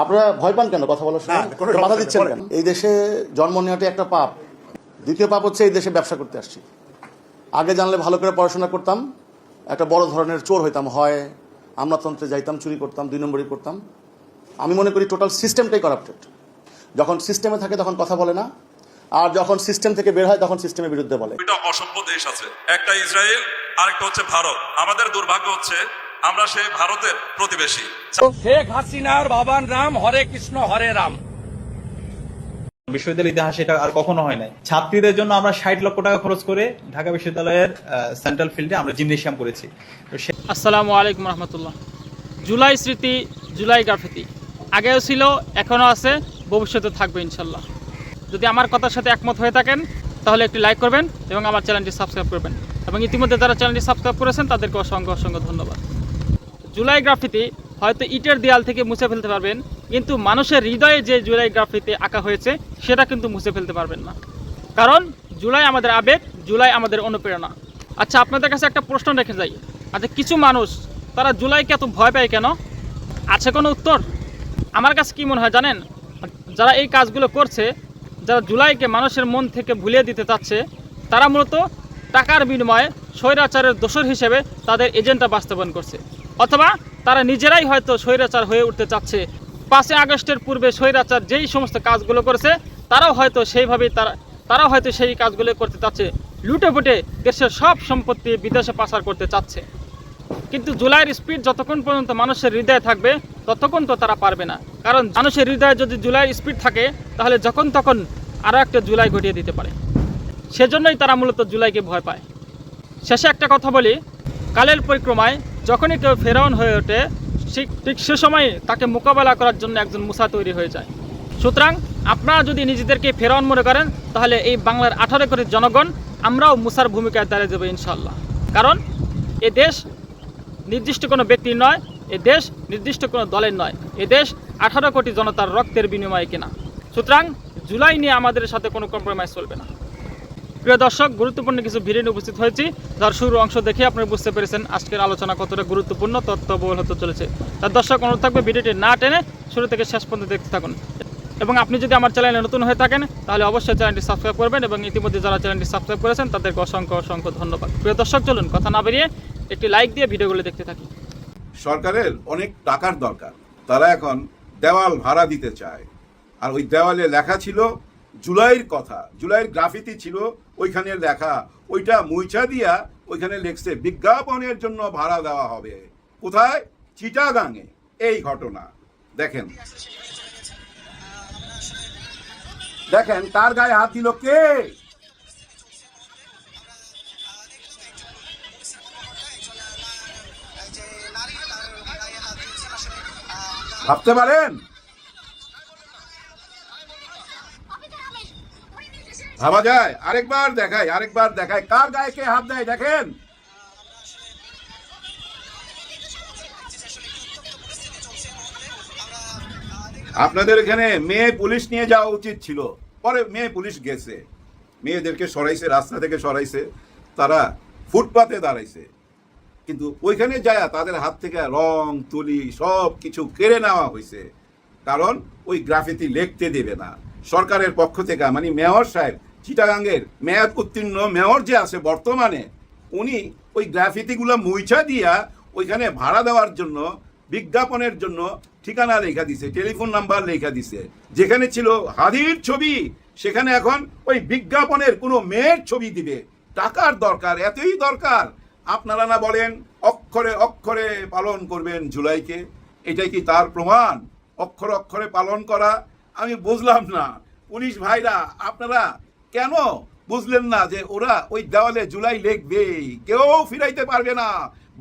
আপনারা ভয় পান কেন কথা বলার সময়? বাধা দিচ্ছেন কেন? এই দেশে জন্ম নেওয়াটা একটা পাপ। দ্বিতীয় পাপ হচ্ছে এই দেশে ব্যবসা করতে আসছি। আগে জানলে ভালো করে পড়াশোনা করতাম, একটা বড় ধরনের চোর হইতাম, হয় আমলাতন্ত্রে যাইতাম, চুরি করতাম, 2 নম্বরই করতাম। আমি মনে করি টোটাল সিস্টেমটাই করাপ্টেড। যখন সিস্টেমে থাকে তখন কথা বলে না, আর যখন সিস্টেম থেকে বের হয় তখন সিস্টেমের বিরুদ্ধে বলে। দুইটা অসভ্য দেশ আছে, একটা ইসরায়েল, আরেকটা হচ্ছে ভারত। আমাদের দুর্ভাগ্য হচ্ছে আমরা সেই ভারতের প্রতিবেশী। শেখ হাসিনার বাবার নাম হরে কৃষ্ণ হরে রাম। বিশ্ববিদ্যালয়ের ইতিহাসে এটা আর কখনো হয় নাই। ছাত্রীদের জন্য আমরা 60 লক্ষ টাকা খরচ করে ঢাকা বিশ্ববিদ্যালয়ের সেন্ট্রাল ফিল্ডে আমরা জিমনেশিয়াম করেছি। আসসালামু আলাইকুম রহমতুল্লাহ। জুলাই স্মৃতি, জুলাই গ্রাফিতি আগেও ছিল, এখনও আছে, ভবিষ্যতে থাকবে ইনশাল্লাহ। যদি আমার কথার সাথে একমত হয়ে থাকেন তাহলে একটি লাইক করবেন এবং আমার চ্যানেলটি সাবস্ক্রাইব করবেন, এবং ইতিমধ্যে যারা চ্যানেলটি সাবস্ক্রাইব করেছেন তাদেরকে অসংখ্য অসংখ্য ধন্যবাদ। জুলাই গ্রাফিতি হয়তো ইটের দেয়াল থেকে মুছে ফেলতে পারবেন, কিন্তু মানুষের হৃদয়ে যে জুলাই গ্রাফিতি আঁকা হয়েছে সেটা কিন্তু মুছে ফেলতে পারবেন না। কারণ জুলাই আমাদের আবেগ, জুলাই আমাদের অনুপ্রেরণা। আচ্ছা, আপনাদের কাছে একটা প্রশ্ন রেখে যাই। আচ্ছা, কিছু মানুষ তারা জুলাইকে এত ভয় পায় কেন? আছে কোনো উত্তর? আমার কাছে কী মনে হয় জানেন? যারা এই কাজগুলো করছে, যারা জুলাইকে মানুষের মন থেকে ভুলিয়ে দিতে চাচ্ছে, তারা মূলত টাকার বিনিময়ে স্বৈরাচারের দোসর হিসেবে তাদের এজেন্ডা বাস্তবায়ন করছে, অথবা তারা নিজেরাই হয়তো স্বৈরাচার হয়ে উঠতে চাচ্ছে। 5ই আগস্টের পূর্বে স্বৈরাচার যেই সমস্ত কাজগুলো করেছে, তারাও হয়তো সেইভাবেই তারাও হয়তো সেই কাজগুলো করতে চাচ্ছে। লুটে পুটে দেশের সব সম্পত্তি বিদেশে পাচার করতে চাচ্ছে। কিন্তু জুলাইয়ের স্পিড যতক্ষণ পর্যন্ত মানুষের হৃদয়ে থাকবে ততক্ষণ তো তারা পারবে না। কারণ মানুষের হৃদয়ে যদি জুলাইয়ের স্পিড থাকে তাহলে যখন তখন আরও একটা জুলাই ঘটিয়ে দিতে পারে। সেজন্যই তারা মূলত জুলাইকে ভয় পায়। শেষে একটা কথা বলি, কালের পরিক্রমায় যখনই কেউ ফেরাউন হয়ে ওঠে, ঠিক সে সময় তাকে মোকাবেলা করার জন্য একজন মুসা তৈরি হয়ে যায়। সুতরাং আপনারা যদি নিজেদেরকে ফেরাউন মনে করেন, তাহলে এই বাংলার 18 কোটি জনগণ আমরাও মুসার ভূমিকায় দাঁড়িয়ে যাবো ইনশাল্লাহ। কারণ এ দেশ নির্দিষ্ট কোনো ব্যক্তির নয়, এ দেশ নির্দিষ্ট কোনো দলের নয়, এ দেশ 18 কোটি জনতার রক্তের বিনিময়ে কেনা। সুতরাং জুলাই নিয়ে আমাদের সাথে কোনো কম্প্রোমাইজ চলবে না। প্রিয় দর্শক, গুরুত্বপূর্ণ কিছু ভিডিও নিয়ে উপস্থিত হয়েছি, যার শুরুর অংশ দেখে আপনারা বুঝতে পেরেছেন আজকের আলোচনা কতটা গুরুত্বপূর্ণ, তথ্যবহুল হতে চলেছে। তার দর্শক, অনুরোধ থাকবে ভিডিওটি না টেনে শুরু থেকে শেষ পর্যন্ত দেখতে থাকুন। এবং আপনি যদি আমার চ্যানেলে নতুন হয়ে থাকেন তাহলে অবশ্যই চ্যানেলটি সাবস্ক্রাইব করবেন, এবং ইতিমধ্যে যারা চ্যানেলটি সাবস্ক্রাইব করেছেন তাদেরকে অসংখ্য অসংখ্য ধন্যবাদ। প্রিয় দর্শক, চলুন কথা না বেরিয়ে একটি লাইক দিয়ে ভিডিওগুলো দেখতে থাকি। সরকারের অনেক টাকার দরকার, তারা এখন দেওয়াল ভাড়া দিতে চায়। আর ওই দেওয়ালে লেখা ছিল জুলাইয়ের কথা, জুলাইয়ের গ্রাফিতি ছিল ওইখানে লেখা, ওইটা মুইছা দিয়া ওইখানে লেখছে বিজ্ঞাপনের জন্য ভাড়া দেওয়া হবে। কোথায়? চিটাগাঙে। এই ঘটনা দেখেন, দেখেন তার গায়ে হাত দিল কে? ভাবতে পারেন? ভাবা যায়? আরেকবার দেখায়, আরেকবার দেখায় কার গায়ে কে হাত দেয়। দেখেন, আপনাদের এখানে মেয়ে পুলিশ নিয়ে যাওয়া উচিত ছিল, পরে মেয়ে পুলিশ গেছে, মেয়েদেরকে সরাইছে, রাস্তা থেকে সরাইছে, তারা ফুটপাতে দাঁড়াইছে, কিন্তু ওইখানে যায় তাদের হাত থেকে রং তুলি সব কিছু কেড়ে নেওয়া হয়েছে। কারণ ওই গ্রাফিতি লিখতে দেবে না সরকারের পক্ষ থেকে। মানে মেয়র সাহেব, চিটাগাঙ্গের মেয়াদ উত্তীর্ণ মেয়র যে আছে বর্তমানে, উনি ওই গ্রাফিতিগুলো মুইছা দিয়া ওইখানে ভাড়া দেওয়ার জন্য, বিজ্ঞাপনের জন্য ঠিকানা লেখা দিছে, টেলিফোন নাম্বার লেখা দিছে। যেখানে ছিল হাদির ছবি সেখানে এখন ওই বিজ্ঞাপনের কোনো মেয়ের ছবি দিবে। টাকার দরকার, এতই দরকার। আপনারা না বলেন অক্ষরে অক্ষরে পালন করবেন জুলাইকে, এটাই কি তার প্রমাণ? অক্ষরে অক্ষরে পালন করা আমি বুঝলাম না। পুলিশ ভাইরা, আপনারা কেন বুঝলেন না যে ওরা ওই দেওয়ালে জুলাই লিখবে, কেউ ফিরাইতে পারবে না।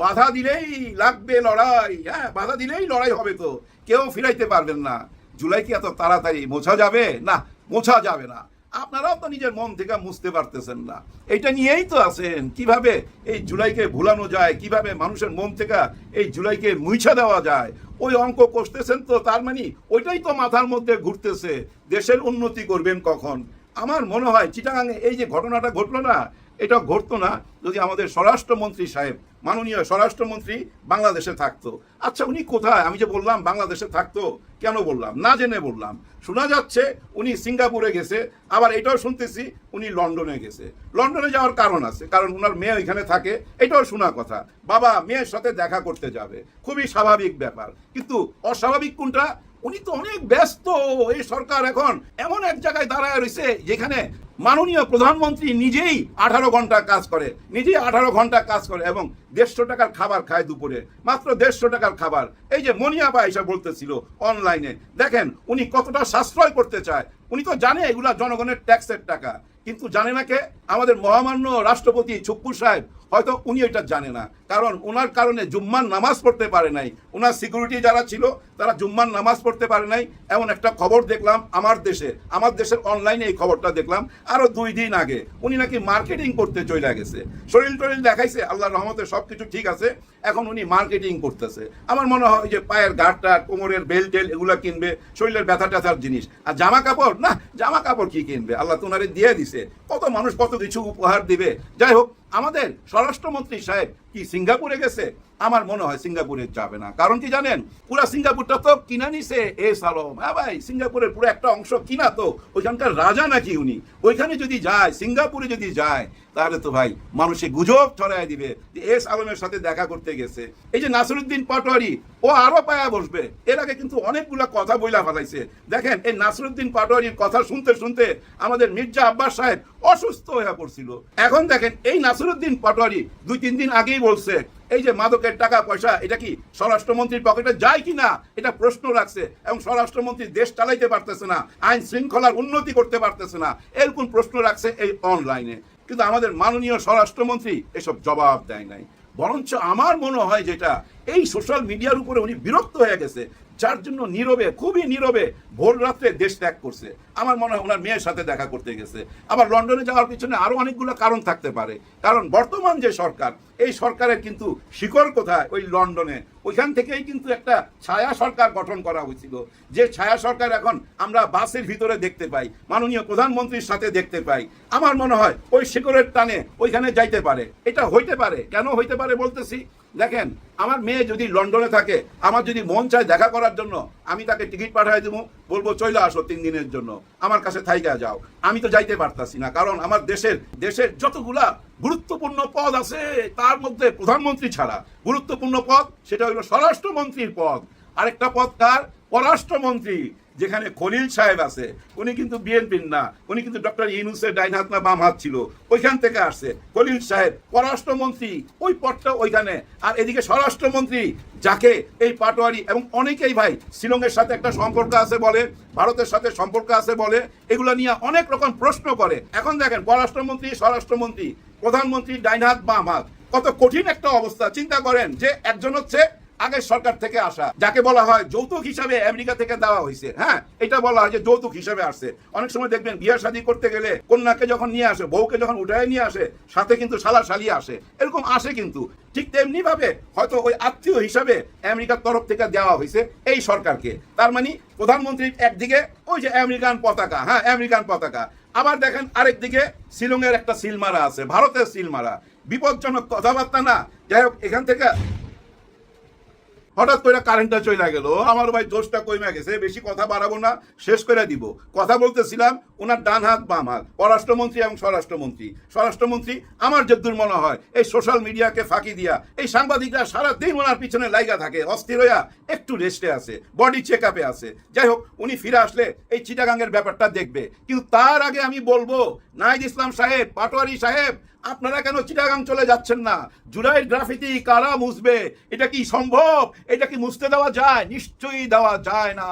বাধা দিলেই লাগবে লড়াই, হ্যাঁ বাধা দিলেই লড়াই হবে, তো কেউ ফিরাইতে পারবেন না। জুলাই কি এত তাড়াতাড়ি মোছা যাবে? না, মোছা যাবে না। আপনারাও তো নিজের মন থেকে মুছতে পারতেছেন না। এইটা নিয়েই তো আছেন, কিভাবে এই জুলাইকে ভুলানো যায়, কিভাবে মানুষের মন থেকে এই জুলাইকে মুছা দেওয়া যায়, ওই অঙ্ক কষতেছেন। তো তার মানে ওইটাই তো মাথার মধ্যে ঘুরতেছে, দেশের উন্নতি করবেন কখন। আমার মনে হয় চিটাগাঙে এই যে ঘটনাটা ঘটলো না, এটা ঘটতো না যদি আমাদের স্বরাষ্ট্রমন্ত্রী সাহেব, মাননীয় স্বরাষ্ট্রমন্ত্রী বাংলাদেশে থাকতো। আচ্ছা, উনি কোথায়? আমি যে বললাম বাংলাদেশে থাকতো, কেন বললাম? না জেনে বললাম। শোনা যাচ্ছে উনি সিঙ্গাপুরে গেছে, আবার এটাও শুনতেছি উনি লন্ডনে গেছে। লন্ডনে যাওয়ার কারণ আছে, কারণ ওনার মেয়ে ওইখানে থাকে, এটাও শোনা কথা। বাবা মেয়ের সাথে দেখা করতে যাবে, খুবই স্বাভাবিক ব্যাপার। কিন্তু অস্বাভাবিক কোনটা? উনি তো অনেক ব্যস্ত। এই সরকার এখন এমন এক জায়গায় দাঁড়ায় রয়েছে যেখানে মাননীয় প্রধানমন্ত্রী নিজেই 18 ঘন্টা কাজ করে, নিজেই 18 ঘন্টা কাজ করে এবং 150 টাকার খাবার খায় দুপুরে, মাত্র 150 টাকার খাবার। এই যে মনিয়াবা এসে বলতেছিল অনলাইনে, দেখেন উনি কতটা সাশ্রয় করতে চায়। উনি তো জানে এগুলা জনগণের ট্যাক্সের টাকা, কিন্তু জানে না কে? আমাদের মহামান্য রাষ্ট্রপতি ছুপ্পু সাহেব। হয়তো উনি এটা জানে না, কারণ ওনার কারণে জুম্মার নামাজ পড়তে পারে নাই। ওনার সিকিউরিটি যারা ছিল তারা জুম্মার নামাজ পড়তে পারে নাই। এমন একটা খবর দেখলাম আমার দেশের অনলাইনে, এই খবরটা দেখলাম আরো 2 দিন আগে। উনি নাকি মার্কেটিং করতে চলে গেছে, শরীর টরিল দেখাইছে, আল্লাহর রহমতে সবকিছু ঠিক আছে, এখন উনি মার্কেটিং করতেছে। আমার মনে হয় যে পায়ের গাঁটটা, কোমরের বেল্ট টেল এগুলা কিনবে, শরীরের ব্যথা ট্যাথার জিনিস। আর জামা কাপড় না, জামা কাপড় কি কিনবে? আল্লাহ তো ওনারে দিয়ে দিছে, কত মানুষ কত কিছু উপহার দিবে। যাই হোক, আমাদের স্বরাষ্ট্রমন্ত্রী সাহেব কি সিঙ্গাপুরে গেছে? আমার মনে হয় সিঙ্গাপুরে যাবে না। কারণ কি জানেন? পুরা সিঙ্গাপুরটা তো কিনা নিছে এস আলম। হ্যাঁ ভাই, সিঙ্গাপুরের পুরো একটা অংশ কিনা তো, ওইখানকার রাজা নাকি উনি। ওইখানে যদি যায়, সিঙ্গাপুরে যদি যায়, তাহলে তো ভাই মানুষে গুজব ছড়ায় দিবে যে এস আলমের সাথে দেখা করতে গেছে। এই যে নাসিরুদ্দিন পাটোয়ারি, ও আরো পায়া বসবে। এর আগে কিন্তু অনেকগুলা কথা বইলা ফেলাইছে। দেখেন, এই নাসিরুদ্দিন পাটোয়ারির কথা শুনতে শুনতে আমাদের মির্জা আব্বাস সাহেব অসুস্থ হয়ে পড়ছিল। এখন দেখেন, এই নাসিরুদ্দিন পাটোয়ারি 2-3 দিন আগেই বলছে এই যে মাদকের টাকা পয়সা এটা কি স্বরাষ্ট্রমন্ত্রীর পকেটে যায় কিনা এটা প্রশ্ন রাখছে, এবং স্বরাষ্ট্রমন্ত্রী দেশ চালাইতে পারতেছে না, আইন শৃঙ্খলার উন্নতি করতে পারতেছে না, এরকম প্রশ্ন রাখছে এই অনলাইনে। কিন্তু আমাদের মাননীয় স্বরাষ্ট্রমন্ত্রী এসব জবাব দেয় নাই। বরঞ্চ আমার মনে হয় যেটা, এই সোশ্যাল মিডিয়ার উপরে উনি বিরক্ত হয়ে গেছে, যার জন্য নীরবে, খুবই নীরবে ভোর রাত্রে দেশ ত্যাগ করছে। আমার মনে হয় ওনার মেয়ের সাথে দেখা করতে গেছে। আবার লন্ডনে যাওয়ার পিছনে আরো অনেকগুলো কারণ থাকতে পারে, কারণ বর্তমান যে সরকার, এই সরকারের কিন্তু শিকড় কোথায়? ওই লন্ডনে। ওইখান থেকেই কিন্তু একটা ছায়া সরকার গঠন করা হয়েছিল, যে ছায়া সরকার এখন আমরা বাসের ভিতরে দেখতে পাই, মাননীয় প্রধানমন্ত্রীর সাথে দেখতে পাই। আমার মনে হয় ওই শিকড়ের টানে ওইখানে যাইতে পারে। এটা হইতে পারে। কেন হইতে পারে বলতেছি, দেখেন, আমার মেয়ে যদি লন্ডনে থাকে, আমার যদি মন চায় দেখা করার জন্য, আমি তাকে টিকিট পাঠিয়ে দেবো, বলবো চলে আসো 3 দিনের জন্য, আমার কাছে থাইকা যাও। আমি তো যাইতে পারতাছি না, কারণ আমার দেশের যতগুলা গুরুত্বপূর্ণ পদ আছে তার মধ্যে প্রধানমন্ত্রী ছাড়া গুরুত্বপূর্ণ পদ সেটা হলো স্বরাষ্ট্রমন্ত্রীর পদ। আরেকটা পদ কার? পররাষ্ট্রমন্ত্রী, যেখানে খলিল সাহেব আছে। উনি কিন্তু বিএনপির না, উনি কিন্তু ডক্টর ইউনূসের ডাইন হাত না বাম হাত ছিল, ওইখান থেকে আসছে খলিল সাহেব। পররাষ্ট্রমন্ত্রী ওই পদটা ওইখানে। আর এদিকে স্বরাষ্ট্রমন্ত্রী, যাকে এই পাটোয়ারি এবং অনেকেই ভাই শিলংয়ের সাথে একটা সম্পর্ক আছে বলে, ভারতের সাথে সম্পর্ক আছে বলে, এগুলো নিয়ে অনেক রকম প্রশ্ন করে। এখন দেখেন, পররাষ্ট্রমন্ত্রী, স্বরাষ্ট্রমন্ত্রী, প্রধানমন্ত্রী ডাইন হাত বাম হাত, কত কঠিন একটা অবস্থা। চিন্তা করেন যে একজন হচ্ছে আগের সরকার থেকে আসা, যাকে বলা হয় যৌতুক হিসাবে আমেরিকা থেকে দেওয়া হয়েছে। হ্যাঁ, এটা বলা হয় যে যৌতুক হিসাবে আসছে। অনেক সময় দেখবেন বিয়ে শাদী করতে গেলে কন্যাকে যখন নিয়ে আসে, বউকে যখন উঠায় নিয়ে আসে, সাথে কিন্তু শালা শালি আসে, এরকম আসে। কিন্তু ঠিক তেমনি ভাবে হয়তো ওই আত্মীয় হিসাবে আমেরিকার তরফ থেকে দেওয়া হয়েছে এই সরকারকে। তার মানে প্রধানমন্ত্রীর একদিকে ওই যে আমেরিকান পতাকা, হ্যাঁ আমেরিকান পতাকা, আবার দেখেন আরেকদিকে শিলংয়ের একটা সিলমারা আছে, ভারতের সিলমারা। বিপজ্জনক কথাবার্তা না? যাই হোক, এখান থেকে হঠাৎ করে কারেন্টটা চলে গেল। আমার ভাই দোষটা কইমা গেছে, বেশি কথা বাড়াবো না, শেষ করে দিব। কথা বলতেছিলাম ওনার ডান হাত বাম হাত, পররাষ্ট্রমন্ত্রী এবং স্বরাষ্ট্রমন্ত্রী। স্বরাষ্ট্রমন্ত্রী আমার যদ্দূর মনে হয় এই সোশ্যাল মিডিয়াকে ফাঁকি দিয়া এই সাংবাদিকরা সারাদিন ওনার পিছনে লাইগা থাকে, অস্থির হইয়া একটু রেস্টে আছে, বডি চেক আপে আছে। যাই হোক, উনি ফিরে আসলে এই চিটাগাঙ্গের ব্যাপারটা দেখবে। কিন্তু তার আগে আমি বলবো, নাহিদ ইসলাম সাহেব, পাটোয়ারি সাহেব, আপনারা কেন চিটাগাং চলে যাচ্ছেন না? জুলাইয়ের গ্রাফিতি কারা মুছবে? এটা কি সম্ভব? এটা কি মুছতে দেওয়া যায়? নিশ্চয়ই দেওয়া যায় না।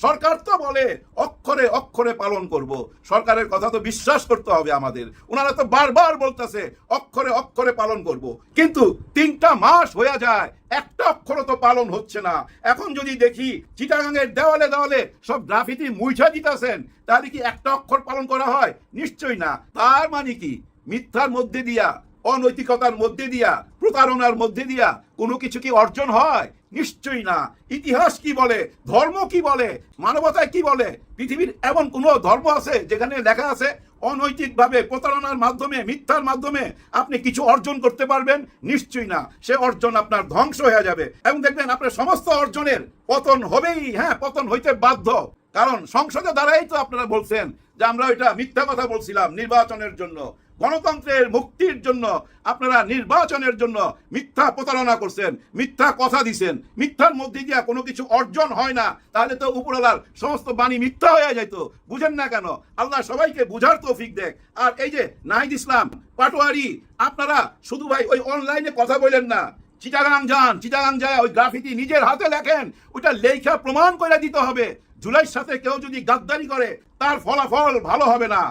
সরকার তো বলে অক্ষরে অক্ষরে পালন করব। সরকারের কথা তো বিশ্বাস করতে হবে আমাদের। ওনারা তো বারবার বলতেছে অক্ষরে অক্ষরে পালন করব, কিন্তু 3টা মাস হয়ে যায়, একটা অক্ষর তো পালন হচ্ছে না। এখন যদি দেখি চিটাগাঙ্গের দেওয়ালে দেওয়ালে সব গ্রাফিতি মুইছা দিতেছেন, তাহলে কি একটা অক্ষর পালন করা হয়? নিশ্চয়ই না। তার মানে কি মিথ্যার মধ্যে দিয়া, অনৈতিকতার মধ্যে দিয়া, প্রতারণার মধ্যে দিয়া কোনো কিছু কি অর্জন হয়? নিশ্চয়ই না। ইতিহাস কি বলে, ধর্ম কি বলে, মানবতায় কি বলে? পৃথিবীর এমন কোনো ধর্ম আছে যেখানে লেখা আছে অনৈতিকভাবে প্রতারণার মাধ্যমে, মিথ্যার মাধ্যমে আপনি কিছু অর্জন করতে পারবেন? নিশ্চয়ই না। সে অর্জন আপনার ধ্বংস হয়ে যাবে এবং দেখবেন আপনার সমস্ত অর্জনের পতন হবেই। হ্যাঁ, পতন হইতে বাধ্য। কারণ সংসদে দ্বারাই তো আপনারা বলছেন যে আমরা ওইটা মিথ্যা কথা বলছিলাম নির্বাচনের জন্য, গণতন্ত্রের মুক্তির জন্য আপনারা নির্বাচনের জন্য মিথ্যা প্রতারণা করছেন, মিথ্যা কথা দিছেন। মিথ্যার মধ্যে দিয়ে কোনো কিছু অর্জন হয় না, তাহলে তো উপরওয়ালার সমস্ত বাণী মিথ্যা হয়ে যেত। বুঝেন না কেন? আল্লাহ সবাইকে বুঝার তৌফিক দেখ। আর এই যে নাহিদ ইসলাম পাটোয়ারি, আপনারা শুধু ভাই ওই অনলাইনে কথা বলেন না, চিটাগাং যান, চিটাগাং যায় ওই গ্রাফিতি নিজের হাতে লেখেন, ওইটা লেখা প্রমাণ করে দিতে হবে। জুলাইয়ের সাথে কেউ যদি গাদ্দারি করে তার ফলাফল ভালো হবে না।